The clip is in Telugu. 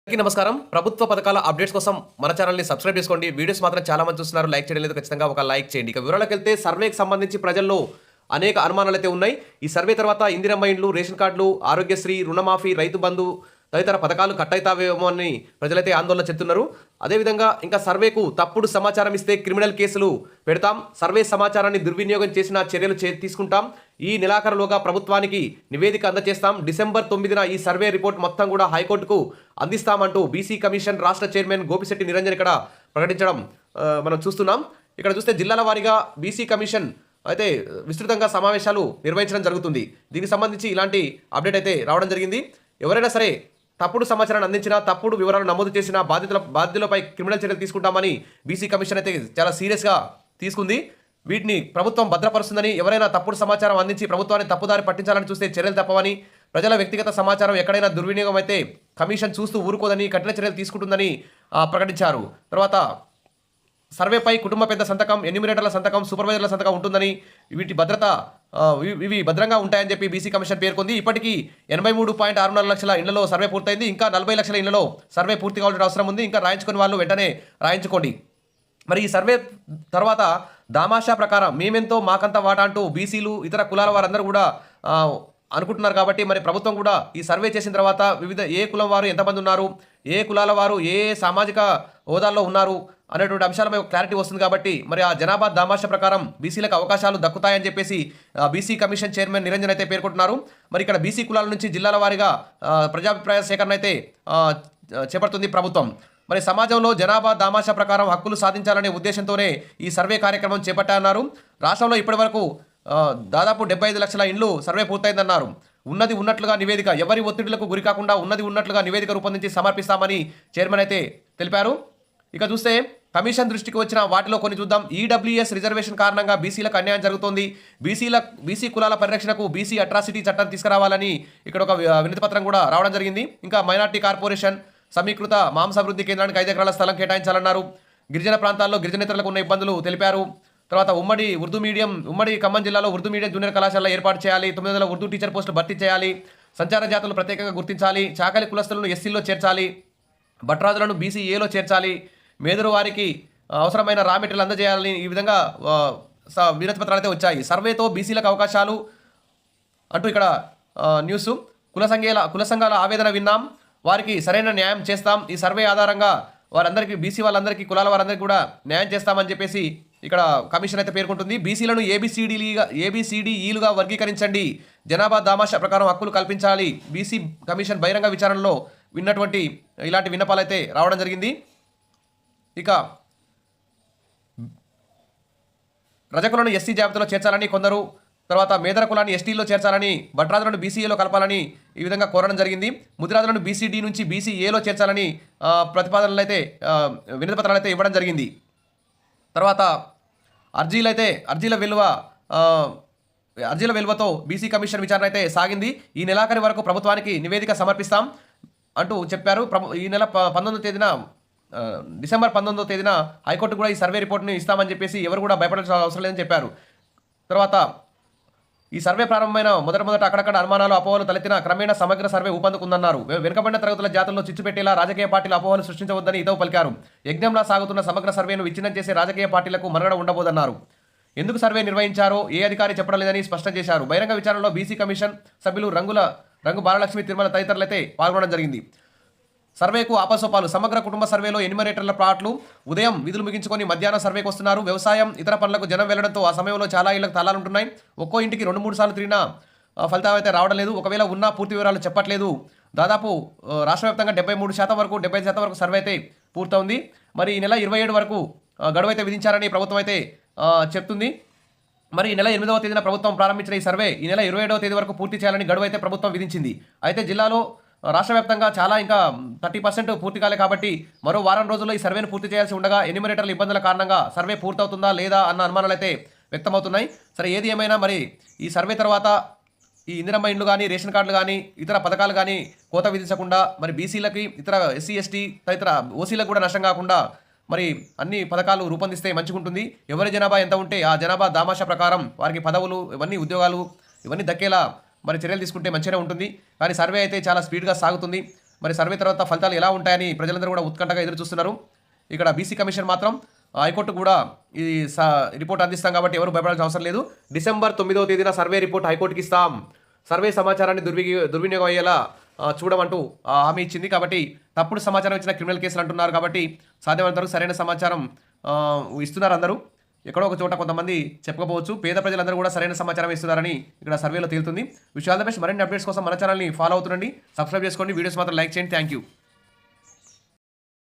అందరికీ నమస్కారం. ప్రభుత్వ పథకాల అప్డేట్స్ కోసం మన ఛానల్‌ని సబ్స్క్రైబ్ చేసుకోండి. వీడియోస్ మాత్రం చాలా మంది చూస్తున్నారు. లైక్ చేయడం లేదు. ఖచ్చితంగా ఒక లైక్ చేయండి. ఇక వివరాలకెళ్తే సర్వేకి సంబంధించి ప్రజల్లో అనేక అనుమానాలైతే ఉన్నాయి. ఈ సర్వే తర్వాత ఇందిరమ్మ ఇండ్లు, రేషన్ కార్డులు, ఆరోగ్యశ్రీ, రుణమాఫీ, రైతు బంధు తదితర పథకాలు కట్ అయితావేమో అని ప్రజలైతే ఆందోళన చెందుతున్నారు. అదేవిధంగా ఇంకా సర్వేకు తప్పుడు సమాచారం ఇస్తే క్రిమినల్ కేసులు పెడతాం. సర్వే సమాచారాన్ని దుర్వినియోగం చేసిన చర్యలు తీసుకుంటాం. ఈ నెలాఖరులోగా ప్రభుత్వానికి నివేదిక అందజేస్తాం. డిసెంబర్ 9న ఈ సర్వే రిపోర్ట్ మొత్తం కూడా హైకోర్టుకు అందిస్తామంటూ బీసీ కమిషన్ రాష్ట్ర చైర్మన్ గోపిశెట్టి నిరంజన్ ఇక్కడ ప్రకటించడం మనం చూస్తున్నాం. ఇక్కడ చూస్తే జిల్లాల వారీగా బీసీ కమిషన్ అయితే విస్తృతంగా సమావేశాలు నిర్వహించడం జరుగుతుంది. దీనికి సంబంధించి ఇలాంటి అప్డేట్ అయితే రావడం జరిగింది. ఎవరైనా సరే తప్పుడు సమాచారాన్ని అందించినా, తప్పుడు వివరాలు నమోదు చేసిన బాధితులపై క్రిమినల్ చర్యలు తీసుకుంటామని బీసీ కమిషన్ అయితే చాలా సీరియస్గా తీసుకుంది. వీటిని ప్రభుత్వం భద్రపరుస్తుందని, ఎవరైనా తప్పుడు సమాచారం అందించి ప్రభుత్వాన్ని తప్పుదారి పట్టించాలని చూస్తే చర్యలు తప్పవని, ప్రజల వ్యక్తిగత సమాచారం ఎక్కడైనా దుర్వినియోగం అయితే కమిషన్ చూస్తూ ఊరుకోదని, కఠిన చర్యలు తీసుకుంటుందని ప్రకటించారు. తర్వాత సర్వేపై కుటుంబ పెద్ద సంతకం, ఎన్యూమినేటర్ల సంతకం, సూపర్వైజర్ల సంతకం ఉంటుందని, వీటి భద్రత ఇవి భద్రంగా ఉంటాయని చెప్పి బీసీ కమిషన్ పేర్కొంది. ఇప్పటికీ 83.64 లక్షల ఇళ్లలో సర్వే పూర్తయింది. ఇంకా 40 లక్షల ఇళ్లలో సర్వే పూర్తి కావాల్సిన అవసరం ఉంది. ఇంకా రాయించుకుని వాళ్ళు వెంటనే రాయించుకోండి. మరి ఈ సర్వే తర్వాత దామాషా ప్రకారం మేమెంతో మాకంత వాటా అంటూ బీసీలు, ఇతర కులాల వారందరూ కూడా అనుకుంటున్నారు. కాబట్టి మరి ప్రభుత్వం కూడా ఈ సర్వే చేసిన తర్వాత వివిధ ఏ కులం వారు ఎంతమంది ఉన్నారు, ఏ కులాల వారు ఏ సామాజిక హోదాల్లో ఉన్నారు అనేటువంటి అంశాలపై క్లారిటీ వస్తుంది. కాబట్టి మరి ఆ జనాభా దామాషా ప్రకారం బీసీలకు అవకాశాలు దక్కుతాయని చెప్పేసి బీసీ కమిషన్ చైర్మన్ నిరంజన్ అయితే పేర్కొంటున్నారు. మరి ఇక్కడ బీసీ కులాల నుంచి జిల్లాల వారీగా ప్రజాభిప్రాయ సేకరణ అయితే చేపడుతుంది ప్రభుత్వం. మరి సమాజంలో జనాభా దామాషా ప్రకారం హక్కులు సాధించాలనే ఉద్దేశంతోనే ఈ సర్వే కార్యక్రమం చేపట్టారన్నారు. రాష్ట్రంలో ఇప్పటివరకు దాదాపు 75 లక్షల ఇండ్లు సర్వే పూర్తయిందన్నారు. ఉన్నది ఉన్నట్లుగా నివేదిక, ఎవరి ఒత్తిడులకు గురి కాకుండా ఉన్నది ఉన్నట్లుగా నివేదిక రూపొందించి సమర్పిస్తామని చైర్మన్ అయితే తెలిపారు. ఇక చూస్తే కమిషన్ దృష్టికి వచ్చిన వాటిలో కొన్ని చూద్దాం. ఈడబ్ల్యూఎస్ రిజర్వేషన్ కారణంగా బీసీలకు అన్యాయం జరుగుతోంది. బీసీ కులాల పరిరక్షణకు బీసీ అట్రాసిటీ చట్టం తీసుకురావాలని ఇక్కడ ఒక వినతి పత్రం కూడా రావడం జరిగింది. ఇంకా మైనార్టీ కార్పొరేషన్ సమీకృత మాంసాభివృద్ధి కేంద్రానికి 5 ఎకరాల స్థలం కేటాయించాలన్నారు. గిరిజన ప్రాంతాల్లో గిరిజనేతరులకు ఉన్న ఇబ్బందులు తెలిపారు. తర్వాత ఉమ్మడి ఖమ్మం జిల్లాలో ఉర్దూ మీడియం జూనియర్ కళాశాల ఏర్పాటు చేయాలి. 900 ఉర్దూ టీచర్ పోస్టులు భర్తీ చేయాలి. సంచార జాతులు ప్రత్యేకంగా గుర్తించాలి. చాకలి కులస్తులను ఎస్సీలో చేర్చాలి. భట్రాజులను బీసీఏలో చేర్చాలి. మేదరు వారికి అవసరమైన రా మెటీరియల్ అందజేయాలని ఈ విధంగా వినతి పత్రాలు అయితే వచ్చాయి. సర్వేతో బీసీలకు అవకాశాలు అంటూ ఇక్కడ న్యూస్. కుల సంఘాల ఆవేదన విన్నాం, వారికి సరైన న్యాయం చేస్తాం. ఈ సర్వే ఆధారంగా వారందరికీ బీసీ వాళ్ళందరికీ కులాల వారందరికీ కూడా న్యాయం చేస్తామని చెప్పేసి ఇక్కడ కమిషన్ అయితే పేర్కొంటుంది. బీసీలను ఏబిసిడిఈలుగా వర్గీకరించండి. జనాభా దామాషా ప్రకారం హక్కులు కల్పించాలి. బీసీ కమిషన్ బహిరంగ విచారణలో విన్నటువంటి ఇలాంటి విన్నపాలు అయితే రావడం జరిగింది. ఇక రజకులను ఎస్సీ జాబితాలో చేర్చాలని కొందరు, తర్వాత మేదర కులాన్ని ఎస్టీలో చేర్చాలని, భట్రాజులను బీసీఏలో కలపాలని ఈ విధంగా కోరడం జరిగింది. ముదిరాజులను బీసీడీ నుంచి బీసీఏలో చేర్చాలని ప్రతిపాదనలు అయితే వినతి పత్రాలు అయితే ఇవ్వడం జరిగింది. తర్వాత అర్జీల విలువతో బీసీ కమిషన్ విచారణ అయితే సాగింది. ఈ నెలాఖరి వరకు ప్రభుత్వానికి నివేదిక సమర్పిస్తాం అంటూ చెప్పారు. ఈ నెల 19వ తేదీన డిసెంబర్ 19వ తేదీన హైకోర్టు కూడా ఈ సర్వే రిపోర్ట్ని ఇస్తామని చెప్పేసి ఎవరు కూడా భయపడాల్సిన అవసరం లేదని చెప్పారు. తర్వాత ఈ సర్వే ప్రారంభమైన మొదట అక్కడక్కడ అనుమానాలు, అపోహలు తలెత్తిన క్రమేణా సమగ్ర సర్వే ఊపందుకుందన్నారు. వెనుకబడిన తరగతుల జాతుల్లో చిచ్చు పెట్టేలా రాజకీయ పార్టీల అపోహలు సృష్టించవద్దని హితవు పలికారు. యజ్ఞంలా సాగుతున్న సమగ్ర సర్వేను విచ్ఛిన్నం చేసే రాజకీయ పార్టీలకు మనుగడ ఉండబోదన్నారు. ఎందుకు సర్వే నిర్వహించారో ఏ అధికారి చెప్పడం లేదని స్పష్టం చేశారు. బహిరంగ విచారణలో బీసీ కమిషన్ సభ్యులు రంగు బాలలక్ష్మి, తిరుమల తదితరులైతే పాల్గొనడం జరిగింది. సర్వేకు ఆపసోపాలు. సమగ్ర కుటుంబ సర్వేలో ఎన్యూమరేటర్ల ప్లాట్లు ఉదయం విధులు ముగించుకొని మధ్యాహ్నం సర్వేకి వస్తున్నారు. వ్యవసాయం, ఇతర పనులకు జనం వెళ్లడంతో ఆ సమయంలో చాలా ఇళ్లకు తాళాలు ఉంటున్నాయి. ఒక్కో ఇంటికి 2-3 సార్లు తిరిగినా ఫలితాలు అయితే రావడం లేదు. ఒకవేళ ఉన్నా పూర్తి వివరాలు చెప్పట్లేదు. దాదాపు రాష్ట్ర వ్యాప్తంగా 73% వరకు 75% వరకు సర్వే అయితే పూర్తవుంది. మరి ఈ నెల 27 వరకు గడువు అయితే విధించారని ప్రభుత్వం అయితే చెప్తుంది. మరి ఈ నెల 8వ తేదీన ప్రభుత్వం ప్రారంభించిన ఈ సర్వే ఈ నెల 27వ తేదీ వరకు పూర్తి చేయాలని గడువు అయితే ప్రభుత్వం విధించింది. అయితే జిల్లాలో రాష్ట్ర వ్యాప్తంగా చాలా ఇంకా 30% పూర్తి కాలే. కాబట్టి మరో వారం రోజుల్లో ఈ సర్వేను పూర్తి చేయాల్సి ఉండగా ఎన్యూమరేటర్ల ఇబ్బందుల కారణంగా సర్వే పూర్తవుతుందా లేదా అన్న అనుమానాలు అయితే వ్యక్తమవుతున్నాయి. సరే, ఏది ఏమైనా మరి ఈ సర్వే తర్వాత ఈ ఇందిరమ్మ ఇండ్లు కానీ, రేషన్ కార్డులు కానీ, ఇతర పథకాలు కానీ కోత విధించకుండా, మరి బీసీలకి, ఇతర ఎస్సీ ఎస్టీ తదితర ఓసీలకు కూడా నష్టం కాకుండా మరి అన్ని పథకాలు రూపొందిస్తే మంచిగుంటుంది. ఎవరి జనాభా ఎంత ఉంటే ఆ జనాభా దామాషా ప్రకారం వారికి పదవులు, ఇవన్నీ ఉద్యోగాలు ఇవన్నీ దక్కేలా మరి చర్యలు తీసుకుంటే మంచిగా ఉంటుంది. కానీ సర్వే అయితే చాలా స్పీడ్గా సాగుతుంది. మరి సర్వే తర్వాత ఫలితాలు ఎలా ఉంటాయని ప్రజలందరూ కూడా ఉత్కంఠగా ఎదురు చూస్తున్నారు. ఇక్కడ బీసీ కమిషన్ మాత్రం హైకోర్టు కూడా ఈ రిపోర్ట్ అందిస్తాం కాబట్టి ఎవరు భయపడాల్సిన అవసరం లేదు. డిసెంబర్ 9వ తేదీన సర్వే రిపోర్ట్ హైకోర్టుకి ఇస్తాం. సర్వే సమాచారాన్ని దుర్వినియోగం అయ్యేలా చూడమంటూ హామీ ఇచ్చింది. కాబట్టి తప్పుడు సమాచారం ఇచ్చిన క్రిమినల్ కేసులు అంటున్నారు. కాబట్టి సాధ్యమైనంత వరకు సరైన సమాచారం ఇస్తున్నారు అందరూ. ఎక్కడో ఒక చోట కొంతమంది చెప్పకపోవచ్చు. పేద ప్రజలందరూ కూడా సరైన సమాచారం ఇస్తున్నారని ఇక్కడ సర్వేలో తేలుతుంది. Wish all the best. మరిన్ని అప్డేట్స్ కోసం మన ఛానల్ని ఫాలో అవుతుండండి, సబ్స్క్రైబ్ చేసుకోండి, వీడియోస్ మాత్రం లైక్ చేయండి. Thank you.